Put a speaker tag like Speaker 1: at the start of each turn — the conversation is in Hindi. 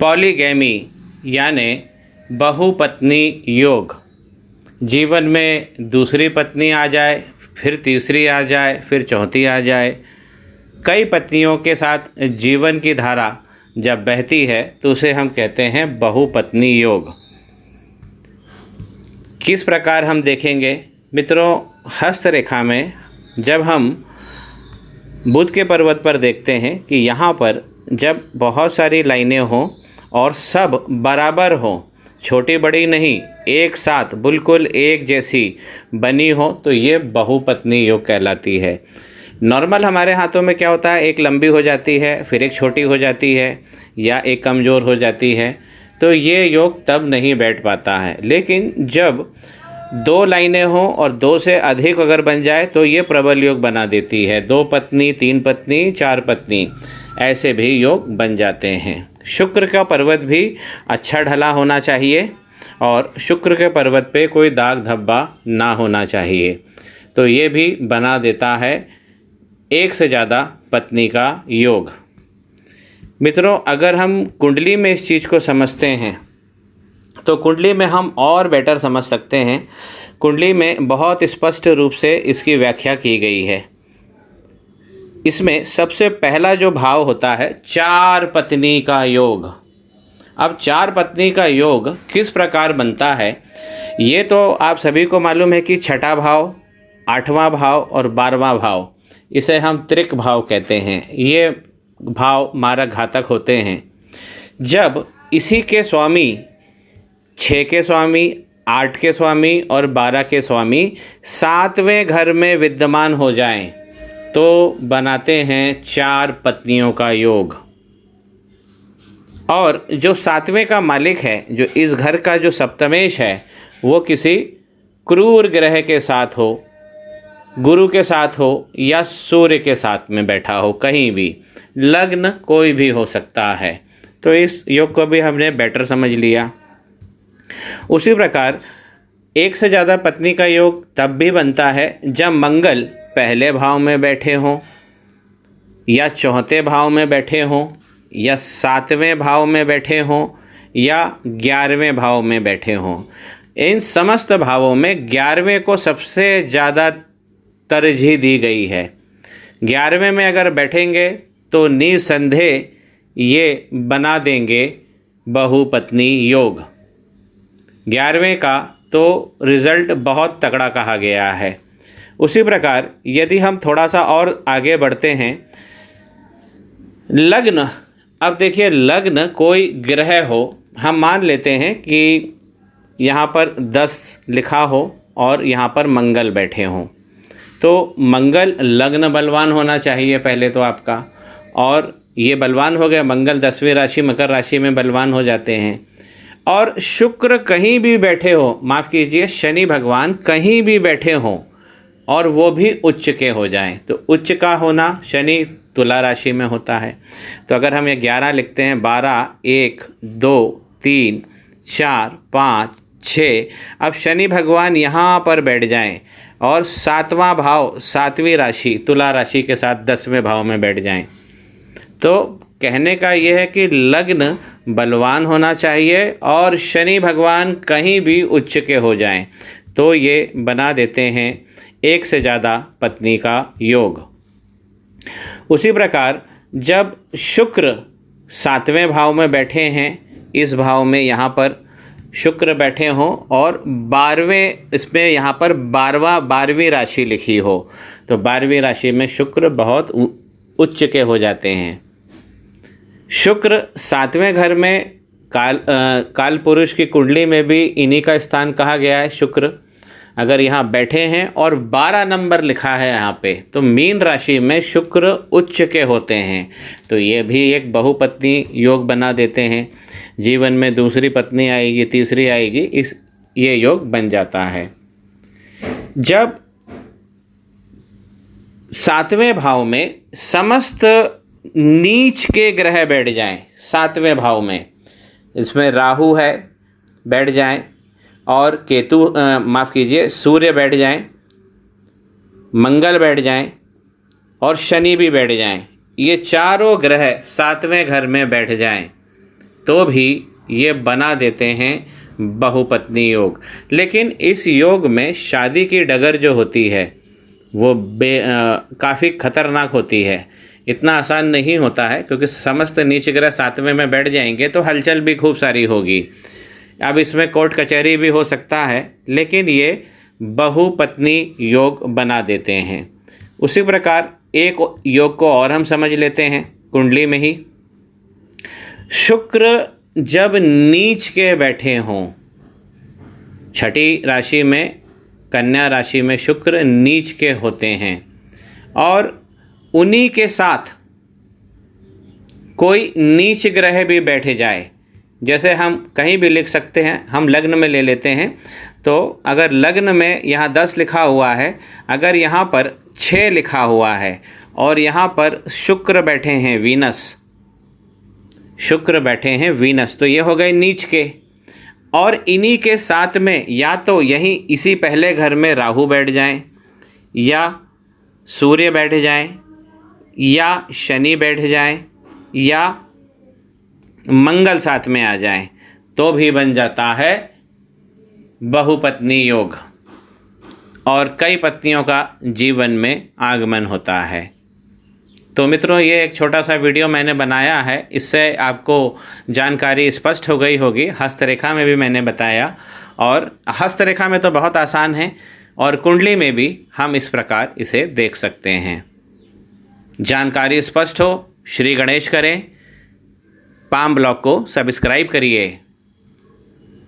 Speaker 1: पॉलीगैमी यानी बहुपत्नी योग। जीवन में दूसरी पत्नी आ जाए, फिर तीसरी आ जाए, फिर चौथी आ जाए। कई पत्नियों के साथ जीवन की धारा जब बहती है तो उसे हम कहते हैं बहुपत्नी योग। किस प्रकार हम देखेंगे मित्रों, हस्तरेखा में जब हम बुध के पर्वत पर देखते हैं कि यहाँ पर जब बहुत सारी लाइनें हों और सब बराबर हों, छोटी बड़ी नहीं, एक साथ बिल्कुल एक जैसी बनी हो, तो ये बहुपत्नी योग कहलाती है। नॉर्मल हमारे हाथों में क्या होता है, एक लंबी हो जाती है, फिर एक छोटी हो जाती है या एक कमज़ोर हो जाती है, तो ये योग तब नहीं बैठ पाता है। लेकिन जब दो लाइनें हों और दो से अधिक अगर बन जाए तो ये प्रबल योग बना देती है। दो पत्नी, तीन पत्नी, चार पत्नी, ऐसे भी योग बन जाते हैं। शुक्र का पर्वत भी अच्छा ढला होना चाहिए और शुक्र के पर्वत पे कोई दाग धब्बा ना होना चाहिए, तो ये भी बना देता है एक से ज़्यादा पत्नी का योग। मित्रों, अगर हम कुंडली में इस चीज़ को समझते हैं तो कुंडली में हम और बेटर समझ सकते हैं। कुंडली में बहुत स्पष्ट रूप से इसकी व्याख्या की गई है। इसमें सबसे पहला जो भाव होता है चार पत्नी का योग। अब चार पत्नी का योग किस प्रकार बनता है, ये तो आप सभी को मालूम है कि छठा भाव, आठवां भाव और 12वां भाव, इसे हम त्रिक भाव कहते हैं। ये भाव मारक घातक होते हैं। जब इसी के स्वामी 6 के स्वामी, 8 के स्वामी और 12 के स्वामी 7वें घर में विद्यमान हो जाएं, तो बनाते हैं चार पत्नियों का योग। और जो 7वें का मालिक है, जो इस घर का जो सप्तमेश है, वो किसी क्रूर ग्रह के साथ हो, गुरु के साथ हो या सूर्य के साथ में बैठा हो, कहीं भी लग्न कोई भी हो सकता है। तो इस योग को भी हमने बेटर समझ लिया। उसी प्रकार एक से ज़्यादा पत्नी का योग तब भी बनता है जब मंगल पहले भाव में बैठे हों या चौथे भाव में बैठे हों या 7वें भाव में बैठे हों या 11वें भाव में बैठे हों। इन समस्त भावों में 11वें को सबसे ज़्यादा तरजीह दी गई है। 11वें में अगर बैठेंगे तो निसंदेह ये बना देंगे बहुपत्नी योग। 11वें का तो रिज़ल्ट बहुत तगड़ा कहा गया है। उसी प्रकार यदि हम थोड़ा सा और आगे बढ़ते हैं, लग्न, अब देखिए लग्न कोई ग्रह हो, हम मान लेते हैं कि यहाँ पर 10 लिखा हो और यहाँ पर मंगल बैठे हों, तो मंगल लग्न बलवान होना चाहिए पहले तो आपका, और ये बलवान हो गया। मंगल 10वीं राशि मकर राशि में बलवान हो जाते हैं। और शुक्र कहीं भी बैठे हो, माफ़ कीजिए शनि भगवान कहीं भी बैठे हों और वो भी उच्च के हो जाएं, तो उच्च का होना शनि तुला राशि में होता है। तो अगर हम ये 11 लिखते हैं, 12, 1, 2, 3, 4, 5, 6, अब शनि भगवान यहाँ पर बैठ जाएं और 7वां भाव, 7वीं राशि तुला राशि के साथ 10वें भाव में बैठ जाएं, तो कहने का यह है कि लग्न बलवान होना चाहिए और शनि भगवान कहीं भी उच्च के हो जाएं, तो ये बना देते हैं एक से ज़्यादा पत्नी का योग। उसी प्रकार जब शुक्र 7वें भाव में बैठे हैं, इस भाव में यहाँ पर शुक्र बैठे हों और 12वें, इसमें यहाँ पर 12वीं राशि लिखी हो, तो 12वीं राशि में शुक्र बहुत उच्च के हो जाते हैं। शुक्र 7वें घर में काल पुरुष की कुंडली में भी इन्हीं का स्थान कहा गया है। शुक्र अगर यहाँ बैठे हैं और 12 नंबर लिखा है यहाँ पे, तो मीन राशि में शुक्र उच्च के होते हैं, तो ये भी एक बहुपत्नी योग बना देते हैं। जीवन में दूसरी पत्नी आएगी, तीसरी आएगी, ये योग बन जाता है। जब 7वें भाव में समस्त नीच के ग्रह बैठ जाएं, 7वें भाव में, इसमें राहु है बैठ जाएं और केतु, माफ़ कीजिए सूर्य बैठ जाएं, मंगल बैठ जाएं और शनि भी बैठ जाएं, ये चारों ग्रह 7वें घर में बैठ जाएं, तो भी ये बना देते हैं बहुपत्नी योग। लेकिन इस योग में शादी की डगर जो होती है वो काफ़ी खतरनाक होती है। इतना आसान नहीं होता है, क्योंकि समस्त नीच ग्रह सातवें में बैठ जाएंगे तो हलचल भी खूब सारी होगी। अब इसमें कोर्ट कचहरी भी हो सकता है, लेकिन ये बहुपत्नी योग बना देते हैं। उसी प्रकार एक योग को और हम समझ लेते हैं कुंडली में ही। शुक्र जब नीच के बैठे हों, छठी राशि में, कन्या राशि में शुक्र नीच के होते हैं और उन्हीं के साथ कोई नीच ग्रह भी बैठे जाए, जैसे हम कहीं भी लिख सकते हैं, हम लग्न में ले लेते हैं, तो अगर लग्न में यहाँ 10 लिखा हुआ है, अगर यहाँ पर 6 लिखा हुआ है और यहाँ पर शुक्र बैठे हैं वीनस, शुक्र बैठे हैं वीनस, तो ये हो गए नीच के। और इन्हीं के साथ में या तो यहीं इसी पहले घर में राहु बैठ जाएं, या सूर्य बैठ जाएं, या शनि बैठ जाएं, या मंगल साथ में आ जाएं, तो भी बन जाता है बहुपत्नी योग और कई पत्नियों का जीवन में आगमन होता है। तो मित्रों, ये एक छोटा सा वीडियो मैंने बनाया है, इससे आपको जानकारी स्पष्ट हो गई होगी। हस्तरेखा में भी मैंने बताया, और हस्तरेखा में तो बहुत आसान है, और कुंडली में भी हम इस प्रकार इसे देख सकते हैं। जानकारी स्पष्ट हो, श्री गणेश करें। पाम ब्लॉग को सब्सक्राइब करिए।